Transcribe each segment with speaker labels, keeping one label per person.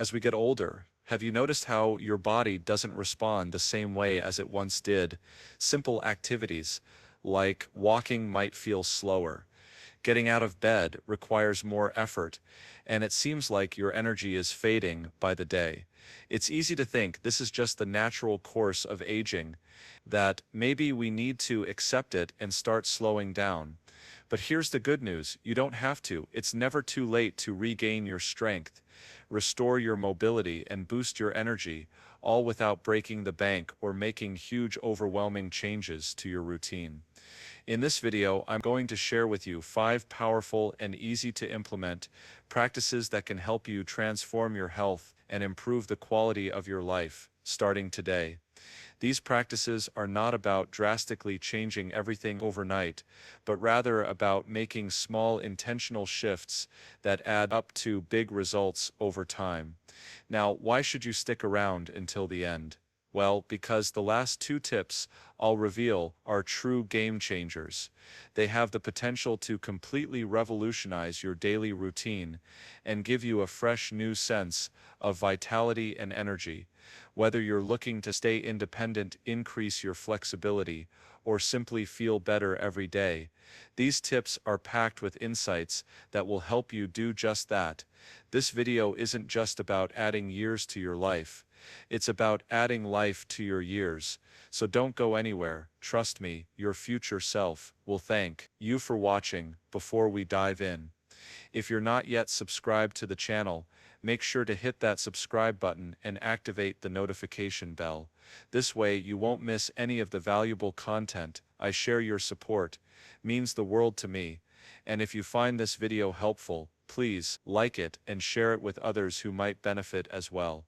Speaker 1: As we get older, have you noticed how your body doesn't respond the same way as it once did? Simple activities, like walking, might feel slower. Getting out of bed requires more effort, and it seems like your energy is fading by the day. It's easy to think this is just the natural course of aging, that maybe we need to accept it and start slowing down. But here's the good news: you don't have to. It's never too late to regain your strength, restore your mobility, and boost your energy, all without breaking the bank or making huge, overwhelming changes to your routine. In this video, I'm going to share with you 5 powerful and easy to implement practices that can help you transform your health and improve the quality of your life, starting today. These practices are not about drastically changing everything overnight, but rather about making small intentional shifts that add up to big results over time. Now, why should you stick around until the end? Well, because the last 2 tips I'll reveal are true game changers. They have the potential to completely revolutionize your daily routine and give you a fresh new sense of vitality and energy. Whether you're looking to stay independent, increase your flexibility, or simply feel better every day, these tips are packed with insights that will help you do just that. This video isn't just about adding years to your life. It's about adding life to your years. So don't go anywhere. Trust me, your future self will thank you for watching. Before we dive in, if you're not yet subscribed to the channel, make sure to hit that subscribe button and activate the notification bell. This way you won't miss any of the valuable content I share. Your support means the world to me. And if you find this video helpful, please like it and share it with others who might benefit as well.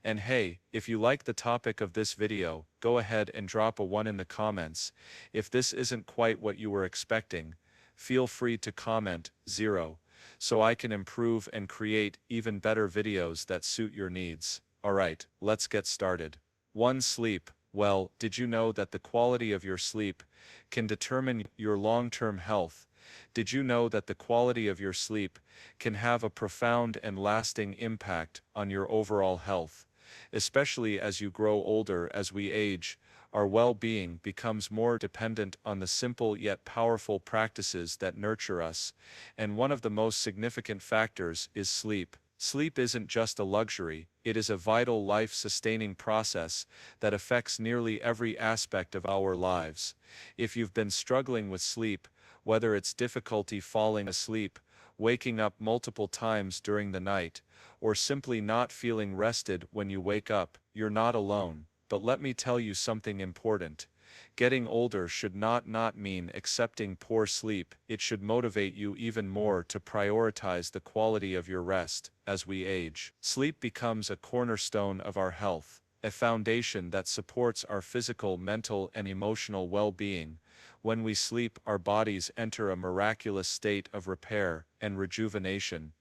Speaker 1: And hey, if you like the topic of this video, go ahead and drop a 1 in the comments. If this isn't quite what you were expecting, feel free to comment 0, so I can improve and create even better videos that suit your needs. Alright, let's get started. 1. Sleep. Well, did you know that the quality of your sleep can determine your long-term health? Did you know that the quality of your sleep can have a profound and lasting impact on your overall health? Especially as you grow older. As we age, our well-being becomes more dependent on the simple yet powerful practices that nurture us, and one of the most significant factors is sleep. Sleep isn't just a luxury, it is a vital life-sustaining process that affects nearly every aspect of our lives. If you've been struggling with sleep, whether it's difficulty falling asleep, waking up multiple times during the night, or simply not feeling rested when you wake up, you're not alone. But let me tell you something important. Getting older should not mean accepting poor sleep. It should motivate you even more to prioritize the quality of your rest. As we age, sleep becomes a cornerstone of our health, a foundation that supports our physical, mental, and emotional well-being. When we sleep, our bodies enter a miraculous state of repair and rejuvenation.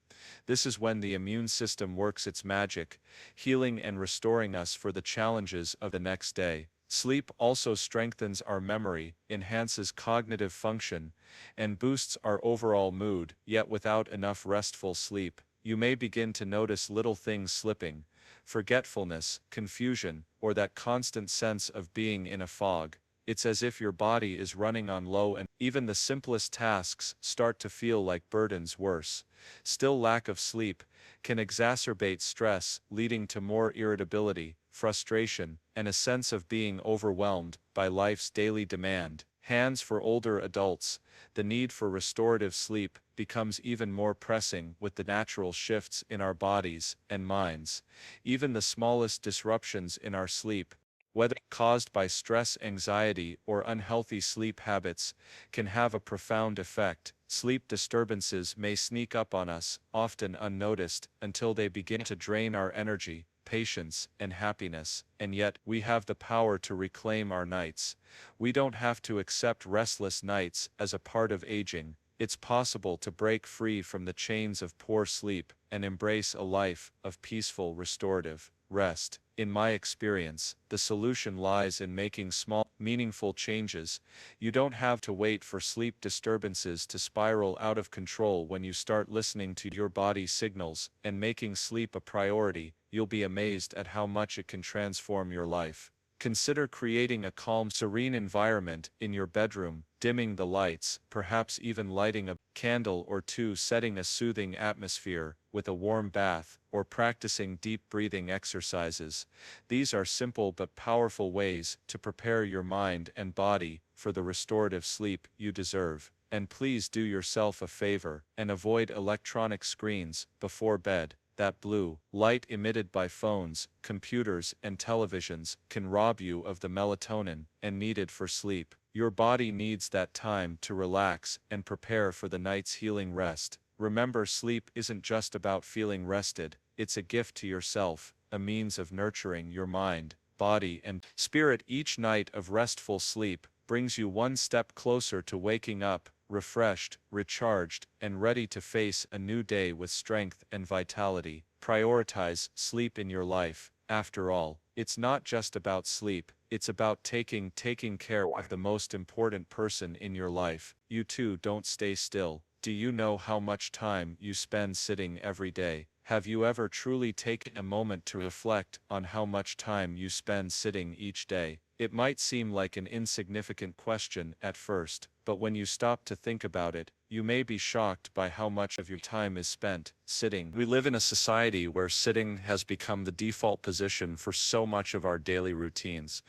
Speaker 1: This is when the immune system works its magic, healing and restoring us for the challenges of the next day. Sleep also strengthens our memory, enhances cognitive function, and boosts our overall mood. Yet without enough restful sleep, you may begin to notice little things slipping: forgetfulness, confusion, or that constant sense of being in a fog. It's as if your body is running on low, and even the simplest tasks start to feel like burdens. Worse still, lack of sleep can exacerbate stress, leading to more irritability, frustration, and a sense of being overwhelmed by life's daily demand. Hands for older adults, the need for restorative sleep becomes even more pressing with the natural shifts in our bodies and minds. Even the smallest disruptions in our sleep, whether caused by stress, anxiety, or unhealthy sleep habits, can have a profound effect. Sleep disturbances may sneak up on us, often unnoticed, until they begin to drain our energy, patience, and happiness. And yet, we have the power to reclaim our nights. We don't have to accept restless nights as a part of aging. It's possible to break free from the chains of poor sleep and embrace a life of peaceful, restorative rest. In my experience, the solution lies in making small, meaningful changes. You don't have to wait for sleep disturbances to spiral out of control. When you start listening to your body signals and making sleep a priority, you'll be amazed at how much it can transform your life. Consider creating a calm, serene environment in your bedroom, dimming the lights, perhaps even lighting a candle or two, setting a soothing atmosphere with a warm bath, or practicing deep breathing exercises. These are simple but powerful ways to prepare your mind and body for the restorative sleep you deserve. And please do yourself a favor and avoid electronic screens before bed. That blue light emitted by phones, computers, and televisions can rob you of the melatonin needed for sleep. Your body needs that time to relax and prepare for the night's healing rest. Remember, sleep isn't just about feeling rested, it's a gift to yourself, a means of nurturing your mind, body, and spirit. Each night of restful sleep brings you one step closer to waking up, refreshed, recharged, and ready to face a new day with strength and vitality. Prioritize sleep in your life. After all, it's not just about sleep, it's about taking care of the most important person in your life. You too. Don't stay still. Do you know how much time you spend sitting every day? Have you ever truly taken a moment to reflect on how much time you spend sitting each day? It might seem like an insignificant question at first, but when you stop to think about it, you may be shocked by how much of your time is spent sitting. We live in a society where sitting has become the default position for so much of our daily routines.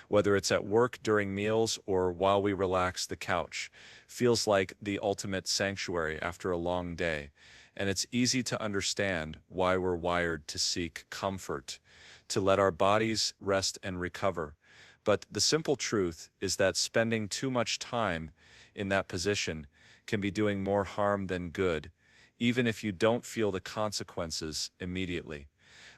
Speaker 1: Whether it's at work during meals or while we relax, the couch feels like the ultimate sanctuary after a long day. And it's easy to understand why we're wired to seek comfort, to let our bodies rest and recover. But the simple truth is that spending too much time in that position can be doing more harm than good, even if you don't feel the consequences immediately.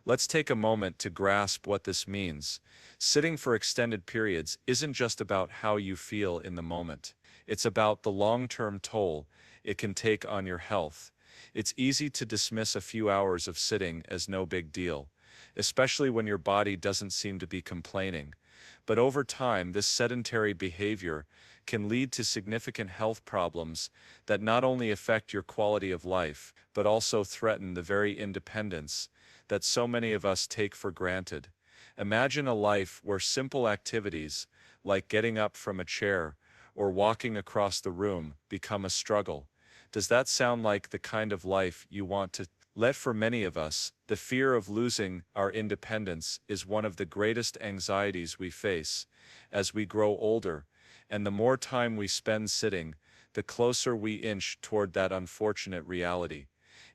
Speaker 1: Let's take a moment to grasp what this means. Sitting for extended periods isn't just about how you feel in the moment. It's about the long-term toll it can take on your health. It's easy to dismiss a few hours of sitting as no big deal, especially when your body doesn't seem to be complaining. But over time, this sedentary behavior can lead to significant health problems that not only affect your quality of life, but also threaten the very independence that so many of us take for granted. Imagine a life where simple activities, like getting up from a chair or walking across the room, become a struggle. Does that sound like the kind of life you want to lead? For many of us, the fear of losing our independence is one of the greatest anxieties we face as we grow older, and the more time we spend sitting, the closer we inch toward that unfortunate reality.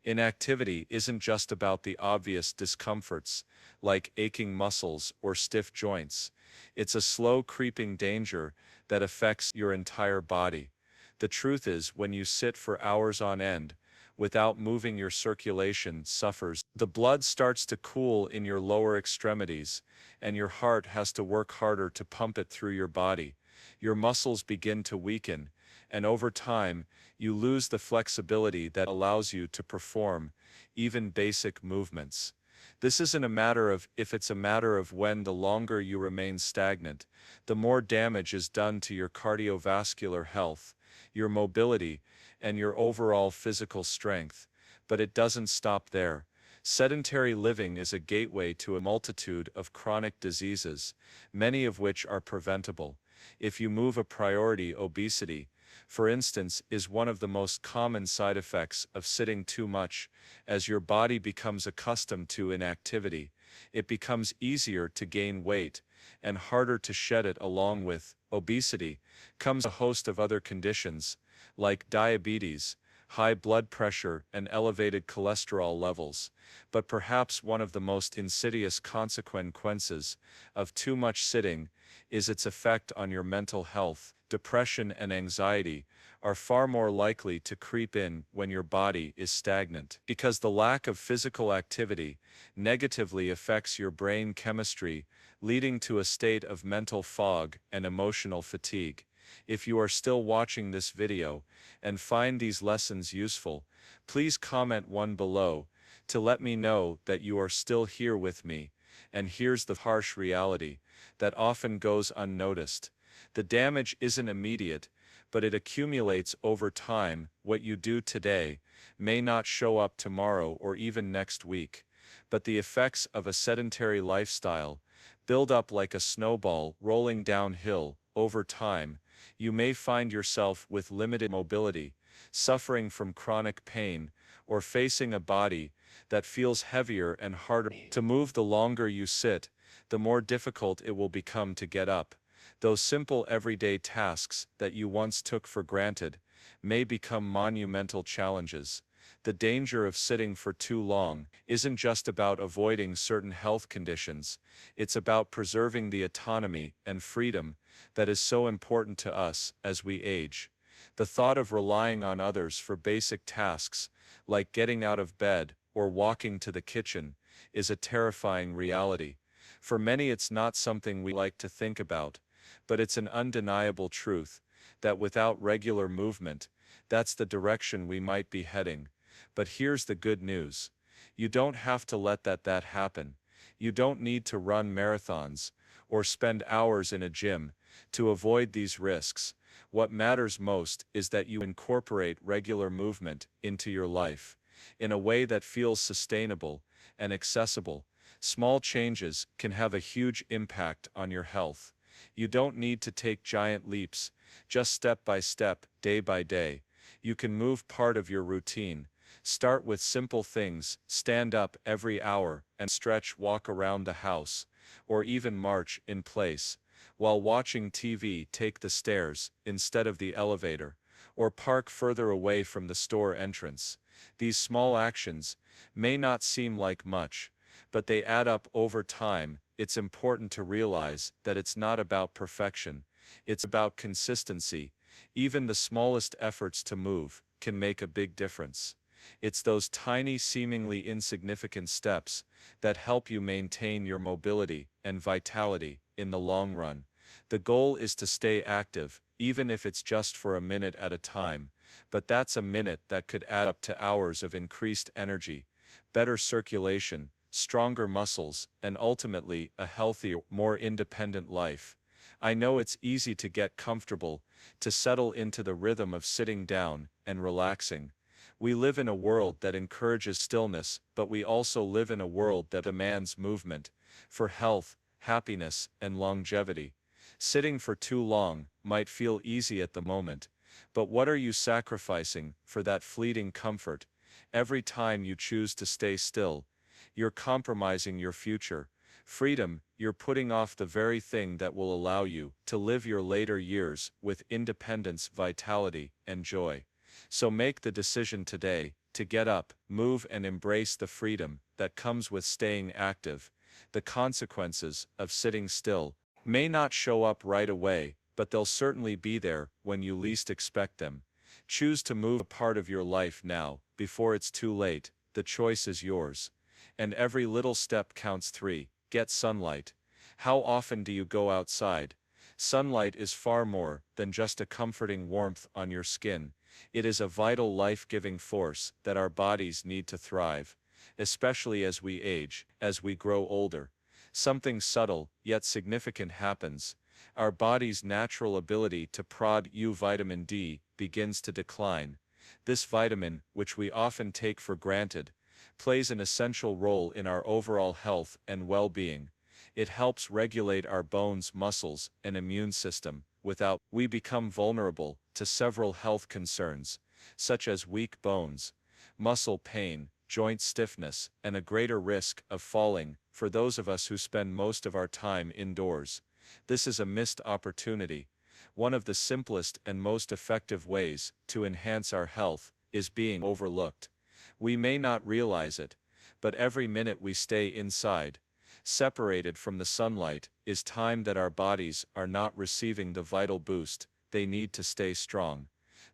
Speaker 1: Inactivity isn't just about the obvious discomforts, like aching muscles or stiff joints. It's a slow creeping danger that affects your entire body. The truth is, when you sit for hours on end, without moving, your circulation suffers. The blood starts to cool in your lower extremities, and your heart has to work harder to pump it through your body. Your muscles begin to weaken, and over time, you lose the flexibility that allows you to perform even basic movements. This isn't a matter of if, it's a matter of when. The longer you remain stagnant, the more damage is done to your cardiovascular health, your mobility, and your overall physical strength. But it doesn't stop there. Sedentary living is a gateway to a multitude of chronic diseases, many of which are preventable. If you move a priority, obesity, for instance, is one of the most common side effects of sitting too much. As your body becomes accustomed to inactivity, it becomes easier to gain weight and harder to shed it. Along with obesity comes a host of other conditions, like diabetes, high blood pressure, and elevated cholesterol levels. But perhaps one of the most insidious consequences of too much sitting is its effect on your mental health. Depression and anxiety are far more likely to creep in when your body is stagnant, because the lack of physical activity negatively affects your brain chemistry, leading to a state of mental fog and emotional fatigue. If you are still watching this video and find these lessons useful, please comment one below to let me know that you are still here with me. And here's the harsh reality that often goes unnoticed. The damage isn't immediate, but it accumulates over time. What you do today may not show up tomorrow or even next week, but the effects of a sedentary lifestyle build up like a snowball rolling downhill. Over time, you may find yourself with limited mobility, suffering from chronic pain, or facing a body that feels heavier and harder to move. The longer you sit, the more difficult it will become to get up. Those simple everyday tasks that you once took for granted may become monumental challenges. The danger of sitting for too long isn't just about avoiding certain health conditions, it's about preserving the autonomy and freedom that is so important to us as we age. The thought of relying on others for basic tasks, like getting out of bed or walking to the kitchen, is a terrifying reality. For many, it's not something we like to think about, but it's an undeniable truth that without regular movement, that's the direction we might be heading. But here's the good news. You don't have to let that happen. You don't need to run marathons or spend hours in a gym to avoid these risks. What matters most is that you incorporate regular movement into your life in a way that feels sustainable and accessible. Small changes can have a huge impact on your health. You don't need to take giant leaps, just step by step, day by day. You can move part of your routine. Start with simple things, stand up every hour and stretch, walk around the house, or even march in place. While watching TV, take the stairs instead of the elevator, or park further away from the store entrance. These small actions may not seem like much, but they add up over time. It's important to realize that it's not about perfection, it's about consistency. Even the smallest efforts to move can make a big difference. It's those tiny, seemingly insignificant steps that help you maintain your mobility and vitality in the long run. The goal is to stay active, even if it's just for a minute at a time, but that's a minute that could add up to hours of increased energy, better circulation, stronger muscles, and ultimately a healthier, more independent life. I know it's easy to get comfortable, to settle into the rhythm of sitting down and relaxing. We live in a world that encourages stillness, but we also live in a world that demands movement for health, happiness, and longevity. Sitting for too long might feel easy at the moment, but what are you sacrificing for that fleeting comfort? Every time you choose to stay still, you're compromising your future freedom. You're putting off the very thing that will allow you to live your later years with independence, vitality, and joy. So make the decision today to get up, move, and embrace the freedom that comes with staying active. The consequences of sitting still may not show up right away, but they'll certainly be there when you least expect them. Choose to move a part of your life now, before it's too late. The choice is yours. And every little step counts. 3. Get sunlight. How often do you go outside? Sunlight is far more than just a comforting warmth on your skin. It is a vital, life-giving force that our bodies need to thrive, especially as we age, as we grow older. Something subtle yet significant happens. Our body's natural ability to produce vitamin D begins to decline. This vitamin, which we often take for granted, plays an essential role in our overall health and well-being. It helps regulate our bones, muscles, and immune system. Without, we become vulnerable to several health concerns, such as weak bones, muscle pain, joint stiffness, and a greater risk of falling for those of us who spend most of our time indoors. This is a missed opportunity. One of the simplest and most effective ways to enhance our health is being overlooked. We may not realize it, but every minute we stay inside, separated from the sunlight, is time that our bodies are not receiving the vital boost they need to stay strong.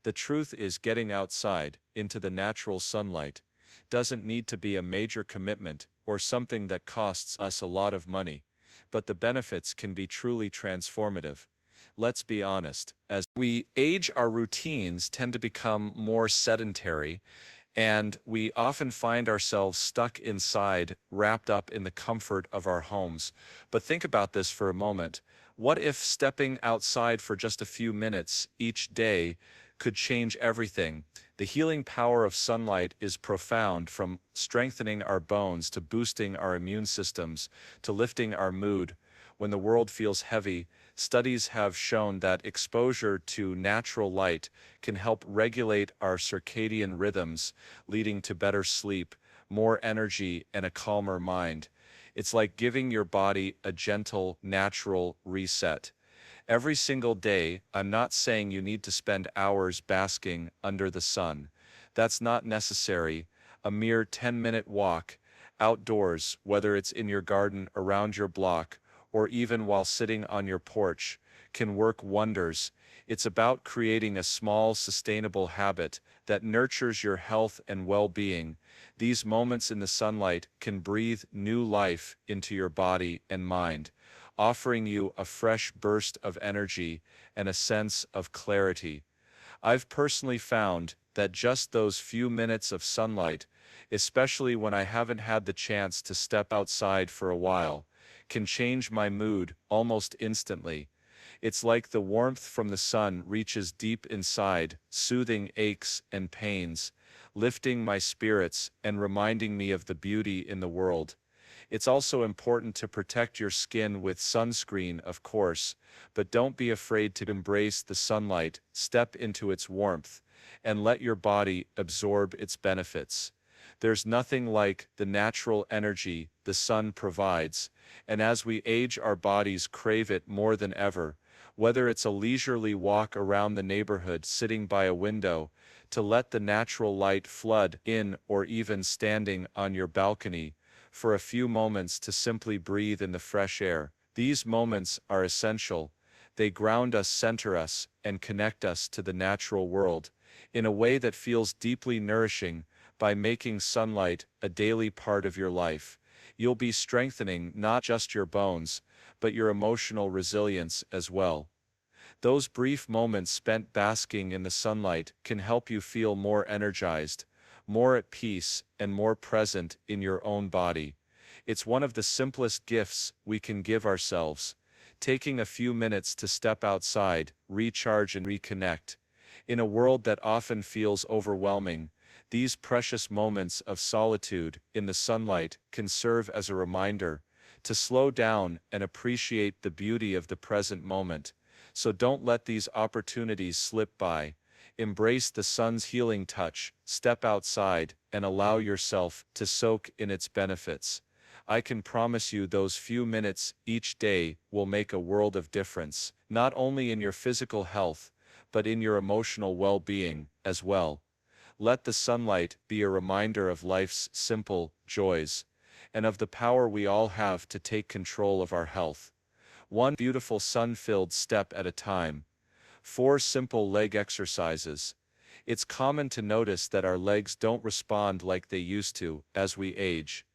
Speaker 1: The truth is, getting outside, into the natural sunlight, doesn't need to be a major commitment or something that costs us a lot of money, but the benefits can be truly transformative. Let's be honest, as we age, our routines tend to become more sedentary, And we often find ourselves stuck inside, wrapped up in the comfort of our homes. But think about this for a moment. What if stepping outside for just a few minutes each day could change everything? The healing power of sunlight is profound, from strengthening our bones to boosting our immune systems to lifting our mood. When the world feels heavy, studies have shown that exposure to natural light can help regulate our circadian rhythms, leading to better sleep, more energy, and a calmer mind. It's like giving your body a gentle, natural reset. Every single day, I'm not saying you need to spend hours basking under the sun. That's not necessary. A mere 10-minute walk outdoors, whether it's in your garden, around your block, or even while sitting on your porch, can work wonders. It's about creating a small, sustainable habit that nurtures your health and well-being. These moments in the sunlight can breathe new life into your body and mind, offering you a fresh burst of energy and a sense of clarity. I've personally found that just those few minutes of sunlight, especially when I haven't had the chance to step outside for a while, can change my mood almost instantly. It's like the warmth from the sun reaches deep inside, soothing aches and pains, lifting my spirits and reminding me of the beauty in the world. It's also important to protect your skin with sunscreen, of course, but don't be afraid to embrace the sunlight, step into its warmth, and let your body absorb its benefits. There's nothing like the natural energy the sun provides, and as we age, our bodies crave it more than ever. Whether it's a leisurely walk around the neighborhood, sitting by a window to let the natural light flood in, or even standing on your balcony for a few moments to simply breathe in the fresh air, these moments are essential. They ground us, center us, and connect us to the natural world in a way that feels deeply nourishing. By making sunlight a daily part of your life, you'll be strengthening not just your bones, but your emotional resilience as well. Those brief moments spent basking in the sunlight can help you feel more energized, more at peace, and more present in your own body. It's one of the simplest gifts we can give ourselves, taking a few minutes to step outside, recharge, and reconnect. In a world that often feels overwhelming, these precious moments of solitude in the sunlight can serve as a reminder to slow down and appreciate the beauty of the present moment. So don't let these opportunities slip by. Embrace the sun's healing touch, step outside, and allow yourself to soak in its benefits. I can promise you those few minutes each day will make a world of difference, not only in your physical health, but in your emotional well-being as well. Let the sunlight be a reminder of life's simple joys, and of the power we all have to take control of our health, one beautiful sun-filled step at a time. 4 simple leg exercises. It's common to notice that our legs don't respond like they used to as we age.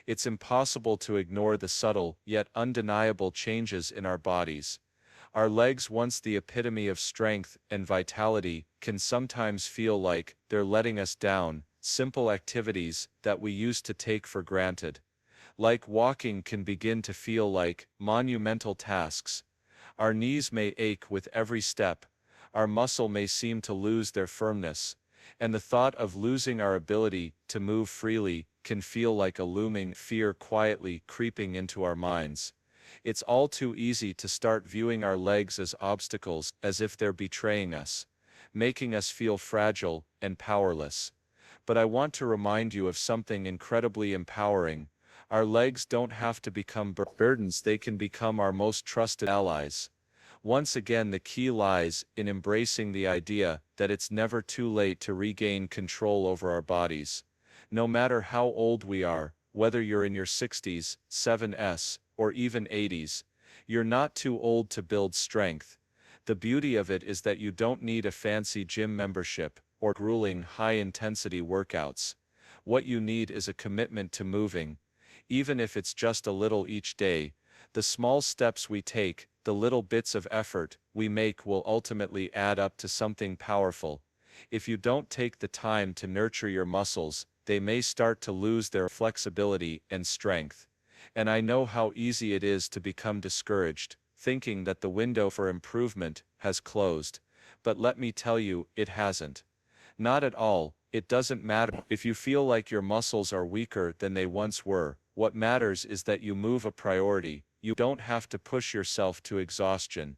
Speaker 1: It's impossible to ignore the subtle yet undeniable changes in our bodies. Our legs, once the epitome of strength and vitality, can sometimes feel like they're letting us down. Simple activities that we used to take for granted, like walking, can begin to feel like monumental tasks. Our knees may ache with every step, our muscle may seem to lose their firmness, and the thought of losing our ability to move freely can feel like a looming fear quietly creeping into our minds. It's all too easy to start viewing our legs as obstacles, as if they're betraying us, making us feel fragile and powerless. But I want to remind you of something incredibly empowering. Our legs don't have to become burdens, they can become our most trusted allies. Once again, the key lies in embracing the idea that it's never too late to regain control over our bodies. No matter how old we are, whether you're in your 60s, 7s, or even 80s, you're not too old to build strength. The beauty of it is that you don't need a fancy gym membership or grueling high-intensity workouts. What you need is a commitment to moving, even if it's just a little each day. The small steps we take, the little bits of effort we make, will ultimately add up to something powerful. If you don't take the time to nurture your muscles, they may start to lose their flexibility and strength. And I know how easy it is to become discouraged, thinking that the window for improvement has closed. But let me tell you, it hasn't. Not at all. It doesn't matter if you feel like your muscles are weaker than they once were. What matters is that you move a priority. You don't have to push yourself to exhaustion.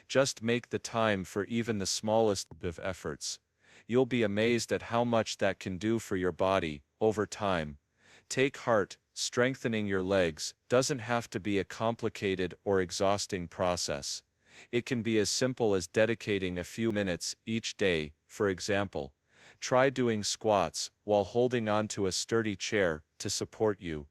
Speaker 1: Just make the time for even the smallest of efforts. You'll be amazed at how much that can do for your body over time. Take heart, strengthening your legs doesn't have to be a complicated or exhausting process. It can be as simple as dedicating a few minutes each day. For example, try doing squats while holding onto a sturdy chair to support you.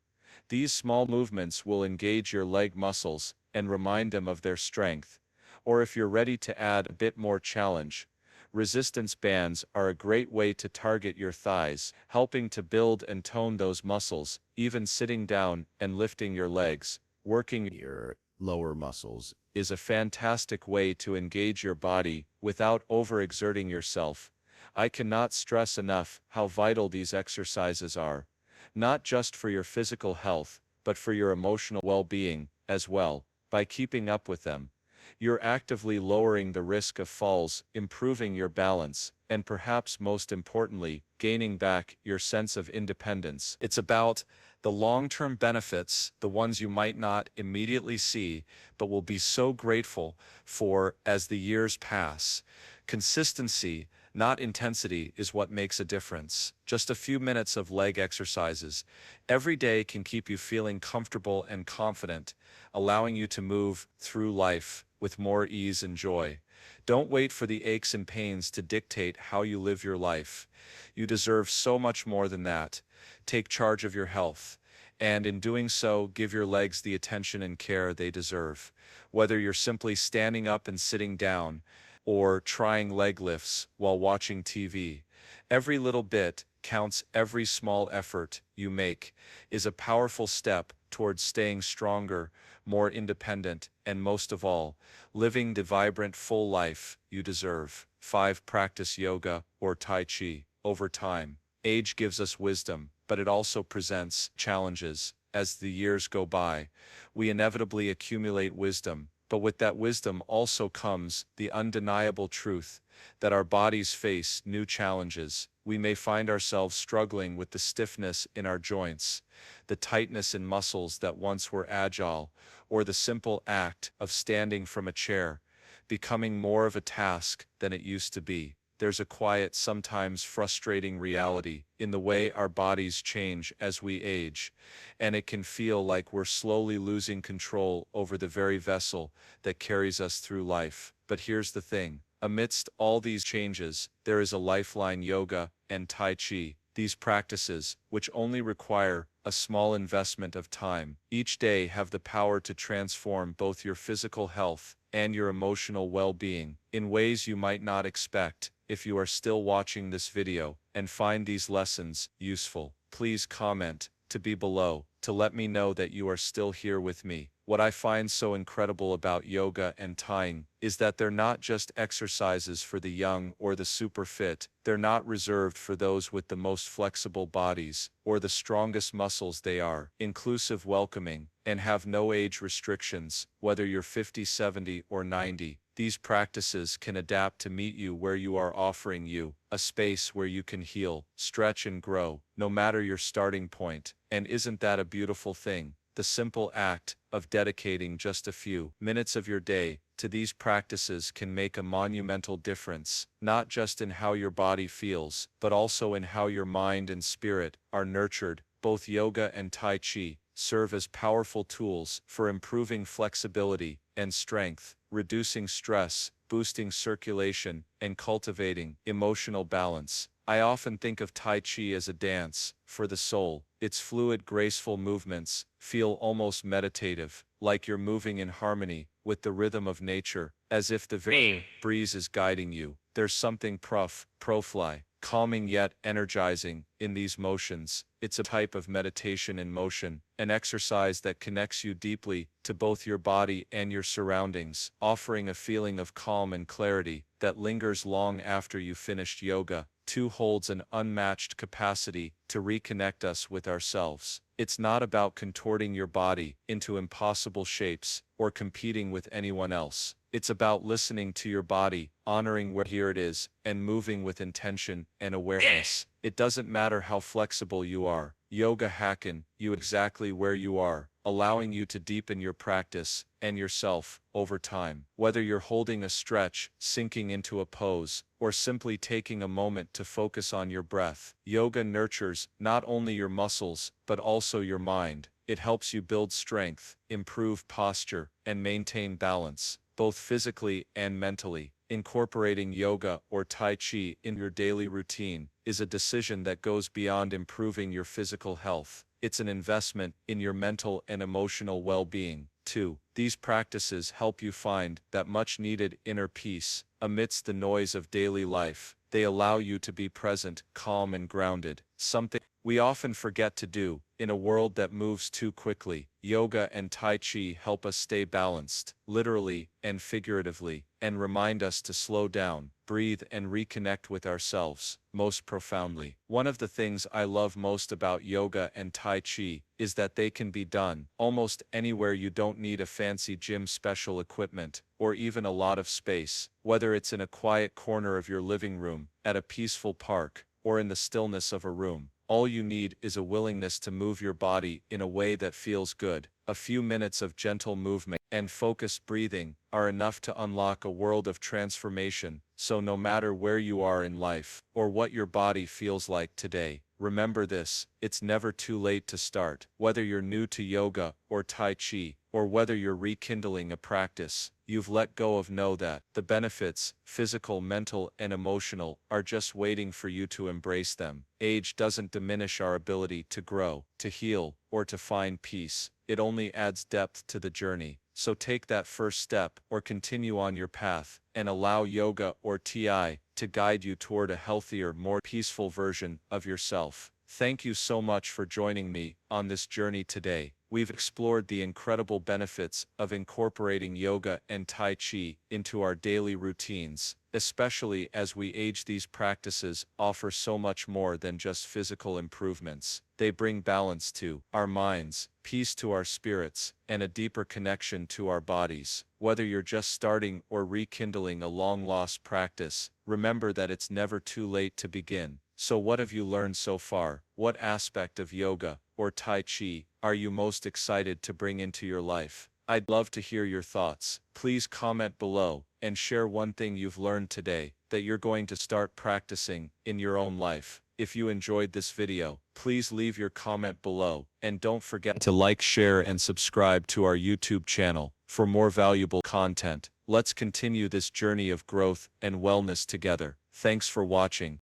Speaker 1: These small movements will engage your leg muscles and remind them of their strength. Or if you're ready to add a bit more challenge, resistance bands are a great way to target your thighs, helping to build and tone those muscles. Even sitting down and lifting your legs, working your lower muscles, is a fantastic way to engage your body without overexerting yourself. I cannot stress enough how vital these exercises are, not just for your physical health, but for your emotional well-being as well. By keeping up with them, you're actively lowering the risk of falls, improving your balance, and perhaps most importantly, gaining back your sense of independence. It's about the long-term benefits, the ones you might not immediately see, but will be so grateful for as the years pass. Consistency, not intensity, is what makes a difference. Just a few minutes of leg exercises every day can keep you feeling comfortable and confident, allowing you to move through life with more ease and joy. Don't wait for the aches and pains to dictate how you live your life. You deserve so much more than that. Take charge of your health, and in doing so, give your legs the attention and care they deserve. Whether you're simply standing up and sitting down, or trying leg lifts while watching TV, every little bit counts. Every small effort you make is a powerful step towards staying stronger, more independent, and most of all, living the vibrant, full life you deserve. 5. Practice yoga or Tai Chi. Over time, age gives us wisdom, but it also presents challenges. As the years go by, we inevitably accumulate wisdom, but with that wisdom also comes the undeniable truth that our bodies face new challenges. We may find ourselves struggling with the stiffness in our joints, the tightness in muscles that once were agile, or the simple act of standing from a chair becoming more of a task than it used to be. There's a quiet, sometimes frustrating reality in the way our bodies change as we age, and it can feel like we're slowly losing control over the very vessel that carries us through life. But here's the thing. Amidst all these changes, there is a lifeline: yoga and Tai Chi. These practices, which only require a small investment of time each day, have the power to transform both your physical health and your emotional well-being in ways you might not expect. If you are still watching this video and find these lessons useful, please comment to be below to let me know that you are still here with me. What I find so incredible about yoga and tying is that they're not just exercises for the young or the super fit. They're not reserved for those with the most flexible bodies or the strongest muscles. They are inclusive, welcoming, and have no age restrictions. Whether you're 50, 70, or 90, these practices can adapt to meet you where you are, offering you a space where you can heal, stretch, and grow, no matter your starting point. And isn't that a beautiful thing? The simple act of dedicating just a few minutes of your day to these practices can make a monumental difference, not just in how your body feels, but also in how your mind and spirit are nurtured. Both yoga and Tai Chi serve as powerful tools for improving flexibility and strength, reducing stress, boosting circulation, and cultivating emotional balance. I often think of Tai Chi as a dance for the soul. Its fluid, graceful movements feel almost meditative, like you're moving in harmony with the rhythm of nature, as if the very breeze is guiding you. There's something profoundly calming yet energizing. In these motions, it's a type of meditation in motion, an exercise that connects you deeply to both your body and your surroundings, offering a feeling of calm and clarity that lingers long after you finished yoga. 2 holds an unmatched capacity to reconnect us with ourselves. It's not about contorting your body into impossible shapes or competing with anyone else. It's about listening to your body, honoring where here it is, and moving with intention and awareness. It doesn't matter how flexible you are. Yoga hacken you exactly where you are, allowing you to deepen your practice and yourself over time. Whether you're holding a stretch, sinking into a pose, or simply taking a moment to focus on your breath, yoga nurtures not only your muscles, but also your mind. It helps you build strength, improve posture, and maintain balance, both physically and mentally. Incorporating yoga or Tai Chi in your daily routine is a decision that goes beyond improving your physical health. It's an investment in your mental and emotional well-being. 2. These practices help you find that much-needed inner peace amidst the noise of daily life. They allow you to be present, calm and grounded, something we often forget to do in a world that moves too quickly. Yoga and Tai Chi help us stay balanced, literally and figuratively, and remind us to slow down, breathe and reconnect with ourselves most profoundly. One of the things I love most about yoga and Tai Chi is that they can be done almost anywhere. You don't need a fancy gym, special equipment, or even a lot of space. Whether it's in a quiet corner of your living room, at a peaceful park, or in the stillness of a room, all you need is a willingness to move your body in a way that feels good. A few minutes of gentle movement and focused breathing are enough to unlock a world of transformation. So no matter where you are in life, or what your body feels like today, remember this: it's never too late to start. Whether you're new to yoga or Tai Chi, or whether you're rekindling a practice you've let go of, know that the benefits, physical, mental, and emotional, are just waiting for you to embrace them. Age doesn't diminish our ability to grow, to heal, or to find peace. It only adds depth to the journey. So take that first step, or continue on your path, and allow yoga or TI to guide you toward a healthier, more peaceful version of yourself. Thank you so much for joining me on this journey today. We've explored the incredible benefits of incorporating yoga and Tai Chi into our daily routines, especially as we age. These practices offer so much more than just physical improvements. They bring balance to our minds, peace to our spirits, and a deeper connection to our bodies. Whether you're just starting or rekindling a long-lost practice, remember that it's never too late to begin. So what have you learned so far? What aspect of yoga or Tai Chi are you most excited to bring into your life? I'd love to hear your thoughts. Please comment below and share one thing you've learned today that you're going to start practicing in your own life. If you enjoyed this video, please leave your comment below, and don't forget to like, share, and subscribe to our YouTube channel for more valuable content. Let's continue this journey of growth and wellness together. Thanks for watching.